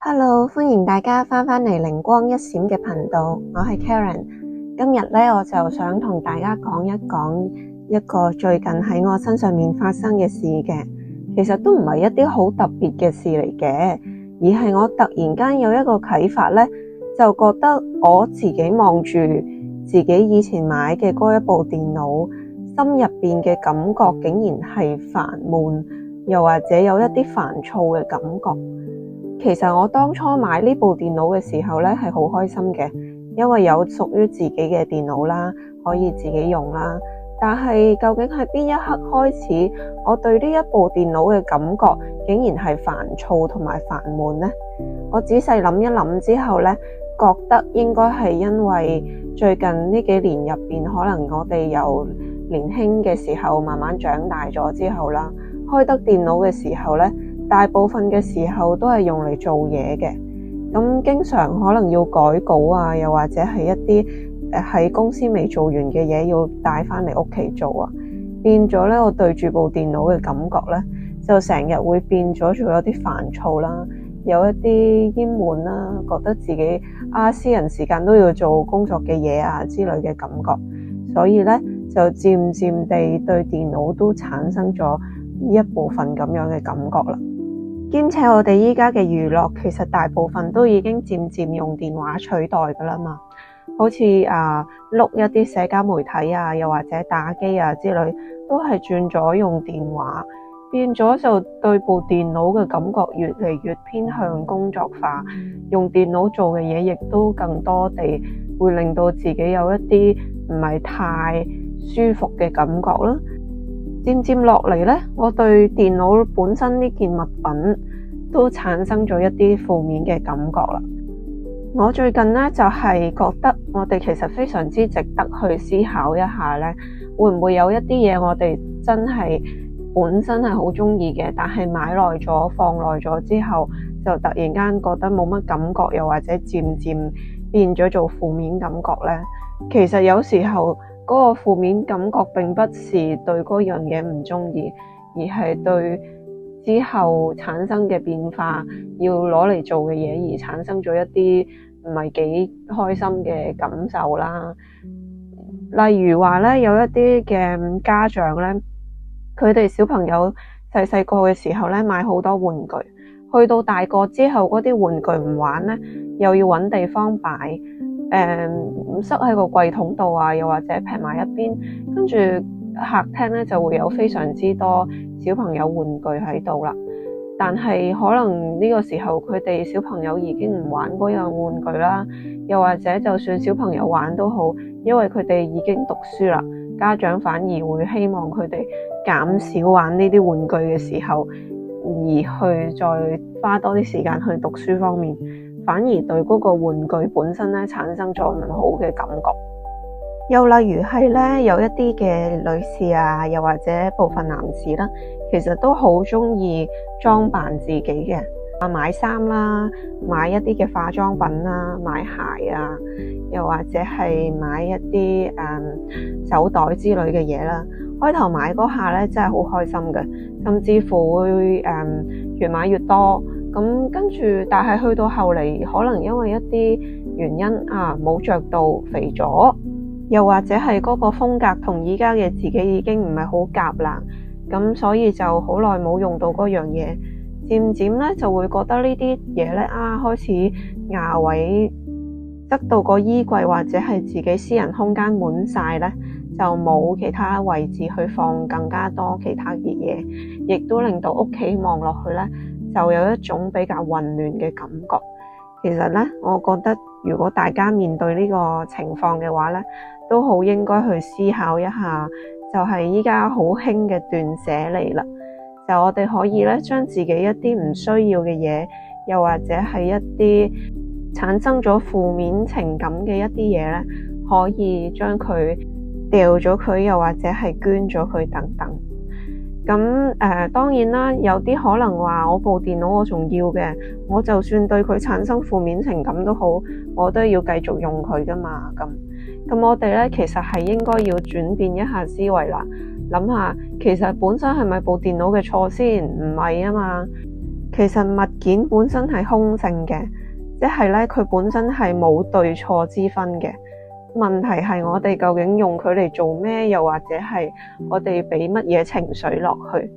Hello，歡迎大家返嚟靈光一閃嘅頻道，我係 Karen。今日呢，我就想同大家講一個最近喺我身上面發生嘅事嘅。其實都唔係一啲好特別嘅事嚟嘅，而係我突然間有一個啟發呢，就覺得我自己望住自己以前買嘅嗰一部電腦，心入邊嘅感覺竟然係煩悶，又或者有一啲煩躁嘅感覺。其實我當初買呢部電腦嘅時候呢，係好開心嘅，因為有屬於自己嘅電腦啦，可以自己用啦。但係究竟係邊一刻開始，我對呢一部電腦嘅感覺竟然係煩躁同埋煩悶呢？我仔細諗一諗之後呢，覺得應該係因為最近呢幾年入邊，可能我哋由年輕嘅時候慢慢長大咗之後啦，開得電腦嘅時候呢，大部分嘅時候都係用嚟做嘢嘅，咁經常可能要改稿啊，又或者係一啲喺公司未做完嘅嘢要帶翻嚟屋企做啊，變咗咧，我對住部電腦嘅感覺咧，就成日會變咗做有啲煩躁啦，有一啲厭悶啦，覺得自己私人時間都要做工作嘅嘢啊之類嘅感覺，所以咧就漸漸地對電腦都產生咗一部分咁樣嘅感覺啦。兼且我哋依家嘅娛樂其實大部分都已經漸漸用電話取代噶啦嘛，好似碌一啲社交媒體啊，又或者打機啊之類，都係轉咗用電話，變咗就對部電腦嘅感覺越嚟越偏向工作化，用電腦做嘅嘢亦都更多地會令到自己有一啲唔係太舒服嘅感覺啦。漸漸落嚟呢，我對電腦本身呢件物品都產生咗一啲負面嘅感覺啦。我最近呢，就係覺得我哋其實非常之值得去思考一下呢，會唔會有一啲嘢我哋真係本身係好中意嘅，但係買耐咗放耐咗之後，就突然間覺得冇乜感覺，又或者漸漸變咗做負面感覺呢？其實有時候嗰個負面感覺並不是對嗰樣嘢唔中意，而係對之後產生嘅變化要攞嚟做嘅嘢而產生咗一啲唔係幾開心嘅感受啦。例如話咧，有一啲嘅家長咧，佢哋小朋友細細個嘅時候咧，買好多玩具，去到大個之後嗰啲玩具唔玩咧，又要揾地方擺。塞喺個櫃桶度啊，又或者劈埋一邊，跟住客廳咧就會有非常之多小朋友玩具喺度啦。但係可能呢個時候佢哋小朋友已經唔玩嗰樣玩具啦，又或者就算小朋友玩都好，因為佢哋已經讀書啦，家長反而會希望佢哋減少玩呢啲玩具嘅時候，而去再花多啲時間去讀書方面。反而對嗰個玩具本身咧產生咗唔好嘅感覺。又例如係咧，有一啲嘅女士啊，又或者部分男士啦，其實都好中意裝扮自己嘅，買衫啦，買一啲嘅化妝品啦，買鞋啊，又或者係買一啲手袋之類嘅嘢啦。開頭買嗰下咧真係好開心嘅，甚至乎會越買越多。咁跟住，但係去到後嚟，可能因為一啲原因冇着到肥咗，又或者係嗰個風格同依家嘅自己已經唔係好夾啦，咁所以就好耐冇用到嗰樣嘢，漸漸咧就會覺得呢啲嘢咧開始牙位塞到個衣櫃或者係自己私人空間滿晒咧，就冇其他位置去放更加多其他嘅嘢，亦都令到屋企望落去咧，就有一種比較混亂嘅感覺。其實咧，我覺得如果大家面對呢個情況嘅話咧，都好應該去思考一下，就係依家好興嘅斷捨離啦。就我哋可以咧，將自己一啲唔需要嘅嘢，又或者係一啲產生咗負面情感嘅一啲嘢咧，可以將佢掉咗佢，又或者係捐咗佢等等。咁當然啦，有啲可能話我部電腦我仲要嘅，我就算對佢產生負面情感都好，我都要繼續用佢噶嘛。咁我哋咧其實係應該要轉變一下思維啦，諗下其實本身係咪部電腦嘅錯先？唔係啊嘛。其實物件本身係空性嘅，即係咧佢本身係冇對錯之分嘅。問題係我哋究竟用佢嚟做咩，又或者係我哋俾乜嘢情緒落去？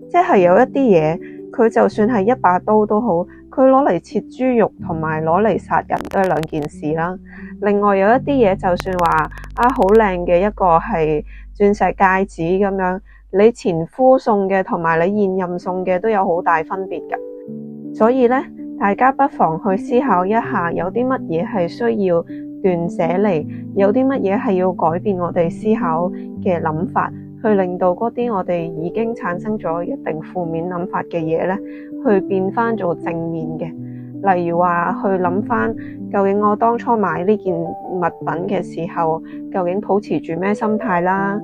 即係有一啲嘢，佢就算係一把刀都好，佢攞嚟切豬肉同埋攞嚟殺人都係兩件事啦。另外有一啲嘢，就算話好靚嘅一個係鑽石戒指咁樣，你前夫送嘅同埋你現任送嘅都有好大分別㗎。所以咧，大家不妨去思考一下，有啲乜嘢係需要斷捨離，有啲乜嘢係要改變我哋思考嘅諗法，去令到嗰啲我哋已經產生咗一定負面諗法嘅嘢咧，去變翻做正面嘅。例如話去諗翻，究竟我當初買呢件物品嘅時候，究竟抱持住咩心態啦？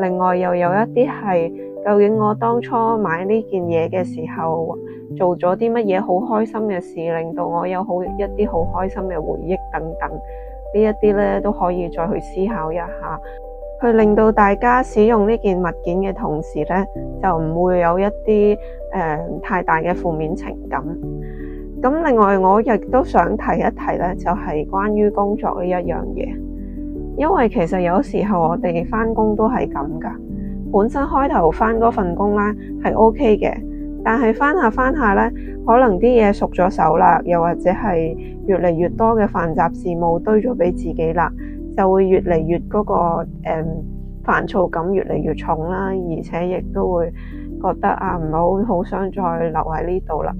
另外又有一啲係，究竟我當初買呢件嘢嘅時候，做咗啲乜嘢好開心嘅事，令到我有一啲好開心嘅回憶等等。呢一啲咧都可以再去思考一下，去令到大家使用呢件物件嘅同時咧，就唔會有一啲太大嘅負面情感。咁另外我亦都想提一提咧，就係關於工作呢一樣嘢，因為其實有時候我哋返工都係咁噶。本身開頭返嗰份工啦係 OK 嘅，但係返下咧，可能啲嘢熟咗手啦，又或者係越嚟越多嘅繁雜事務堆咗俾自己啦，就會越嚟越嗰個煩躁感越嚟越重啦，而且亦都會覺得唔係好想再留喺呢度啦。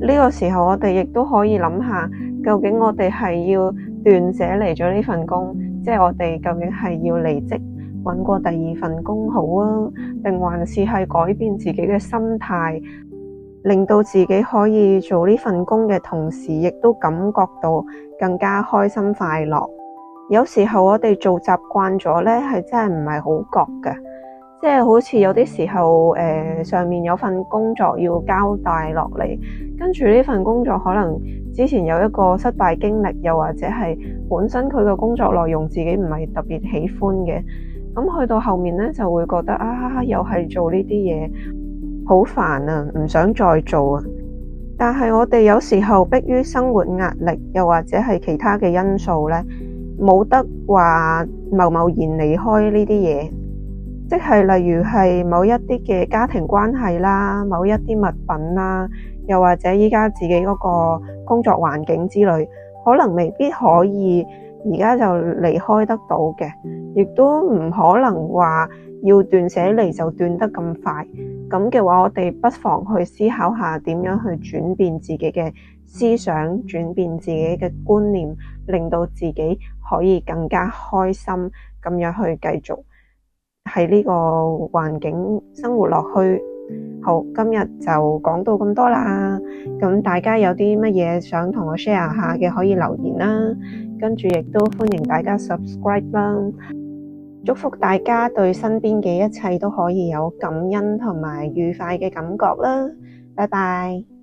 呢個時候我哋亦都可以諗下，究竟我哋係要斷捨離咗呢份工，即係我哋究竟係要離職搵過第二份工好啊，定還是係改變自己嘅心態，令到自己可以做呢份工嘅同時，亦都感覺到更加開心快樂。有時候我哋做習慣咗咧，係真係唔係好覺嘅，即係好似有啲時候上面有份工作要交代落嚟，跟住呢份工作可能之前有一個失敗經歷，又或者係本身佢嘅工作內容自己唔係特別喜歡嘅，咁去到後面咧就會覺得又係做呢啲嘢好煩啊，唔想再做啊。但係我哋有時候迫於生活壓力，又或者係其他嘅因素咧，冇得話貿然離開呢啲嘢，即係例如係某一啲嘅家庭關係啦，某一啲物品啦，又或者依家自己嗰個工作環境之類，可能未必可以而家就離開得到嘅，亦都唔可能話要斷捨離就斷得咁快。咁嘅話，我哋不妨去思考下點樣去轉變自己嘅思想，轉變自己嘅觀念，令到自己可以更加開心咁樣去繼續喺呢個環境生活落去。好，今日就講到咁多啦。咁大家有啲乜嘢想同我 share 下嘅，可以留言啦。跟住亦都歡迎大家 subscribe 啦。祝福大家對身邊嘅一切都可以有感恩同埋愉快嘅感覺啦。拜拜。